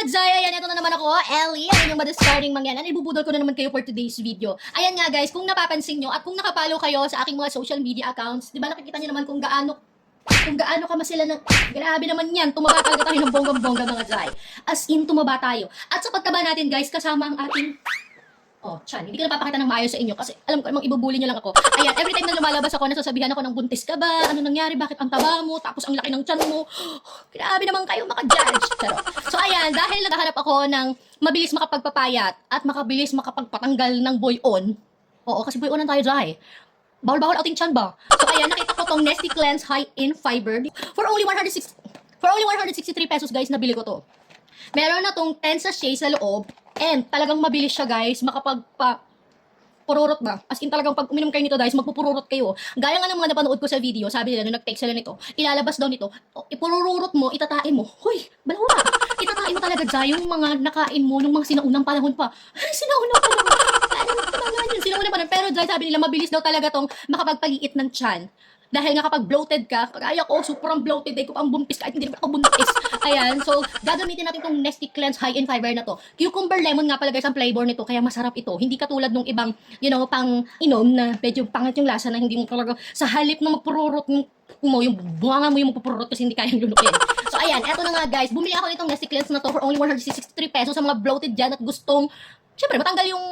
mga Zay, ayan, ito na naman ako, Ellie, ayan yung madiscarding mangyanan. Ibubudol ko na naman kayo for today's video. Ayan nga guys, kung napapansin nyo at kung nakapalo kayo sa aking mga social media accounts, di ba nakikita nyo naman kung gaano ka masila ng, grabe naman yan, tumaba talaga tayo ng bonggang-bongga mga Zay. As in, tumaba tayo. At sa pagtaba natin guys, kasama ang ating Chan, hindi ko napapakita ng maayos sa inyo kasi alam ko namang ibubuli niyo lang ako. Ayan, every time na lumalabas ako, nasasabihan ako ng buntis ka ba? Ano nangyari? Bakit ang taba mo? Tapos ang laki ng tiyan mo. Grabe naman kayo maka-judge. Pero, so ayan, dahil naghahanap ako ng mabilis makapagpapayat at makabilis makapagpatanggal ng boy-on. Oo, kasi boy-on tayo dry. Bawal-bawal ating tiyan ba? So ayan, nakita ko tong Nesty Cleanse High in Fiber. For only 163 pesos guys, nabili ko to. Meron na tong 10 sachet sa loob. And talagang mabilis siya guys, pururot ba? As in talagang pag uminom kayo nito guys, magpupururot kayo. Gaya nga ng mga napanood ko sa video, sabi nila nung nag-take sila nito, ilalabas daw nito, ipururot mo, itatain mo. Hoy, balawa! Itatain mo talaga dyan yung mga nakain mo nung mga sinaunang panahon pa. Sinaunang panahon? Sinaunang panahon. Pero dyan sabi nila, mabilis daw talaga tong makapagpaliit ng tiyan. Dahil nga kapag bloated ka, kagaya ko, sobrang bloated, ay ko pang buntis kahit hindi naman ako buntis. Ayan, so gagamitin natin tong Nesty Cleanse High in Fiber na to. Cucumber lemon nga pala guys ang flavor nito, kaya masarap ito. Hindi katulad nung ibang, pang inom na medyo pangat yung lasa na hindi mo talaga sa halip na magpururot mo, yung bunga mo yung magpupururot kasi hindi kayang lunukin. So ayan, eto na nga guys, bumili ako nitong Nesty Cleanse na to for only 163 pesos sa mga bloated dyan at gustong siyempre, matanggal yung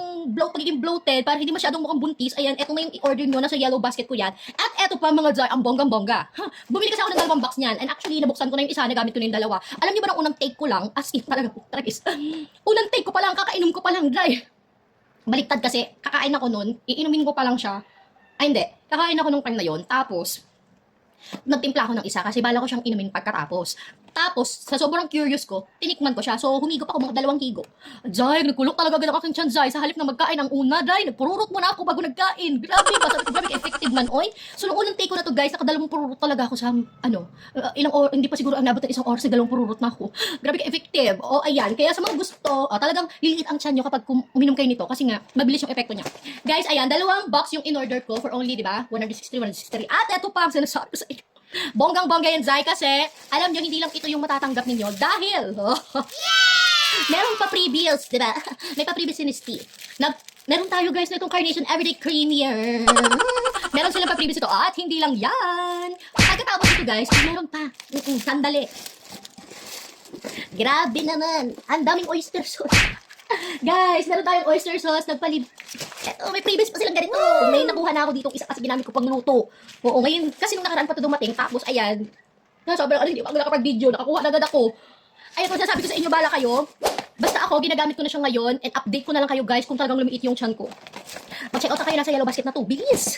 pagiging bloated para hindi masyadong mukhang buntis. Ayan, eto na yung i-order nyo. Nasa yellow basket ko yan. At eto pa mga Zay, ang bonggang-bongga. Bumili kasi ako ng dalawang box niyan. And actually, nabuksan ko na yung isa, nagamit ko na yung dalawa. Alam niyo ba ng unang take ko lang, as in, talaga is, unang take ko pa lang, kakainom ko pa lang, Zay. Baliktad kasi, kakain ako nun, iinumin ko pa lang siya. Ay, hindi. Kakain ako nung time na yon. Tapos, nagtimpla ako ng isa kasi bala ko siyang inumin pagkatapos. Tapos, sa sobrang curious ko, tinikman ko siya. So, humigop ako mga 2 higo. Jai, nagkulok talaga agad ang aking tiyan, Jai. Sa halip na magkain ang una, Jai, nagpururot mo na ako bago nagkain. Grabe ba? Grabe ka-effective man, oy. So, nung unang take ko na to, guys, nakadalawang pururot talaga ako sa, hindi pa siguro ang nabot ng 1 oras, dalawang pururot na ako. Grabe ka-effective. O, ayan. Kaya sa mga gusto, talagang liliit ang tiyan nyo kapag uminom kayo nito kasi nga, mabilis yung epekto niya. Guys, ayan, 2 box yung in-order ko for only, di ba? 163. At eto pa ang sinasabi ko sa inyo. Bonggang-bongga yan, Zay, kasi alam nyo, hindi lang ito yung matatanggap ninyo dahil meron pa freebies, di ba? May pa freebies si Steve. Meron tayo guys na itong Carnation Everyday Creamier. Meron silang pa freebies ito at hindi lang yan. Pagkatapos ito guys, meron pa. Sandali. Grabe naman. Ang daming oyster sauce. Guys, meron tayong oyster sauce. Eto, may previous pa silang ganito. May nakuha na ako dito isa kasi ginamit ko pang luto. Oo, ngayon, kasi nung nakaraan pa ito dumating, tapos ayan, sobrang hindi ako nakapag-video, nakakuha na agad ako. Ayan, kung sasabi ko sa inyo, bala kayo. Basta ako, ginagamit ko na siya ngayon, and update ko na lang kayo guys kung talagang lumiit yung tiyan ko. Mag-check out na kayo, nasa yellow basket na to. Bilis!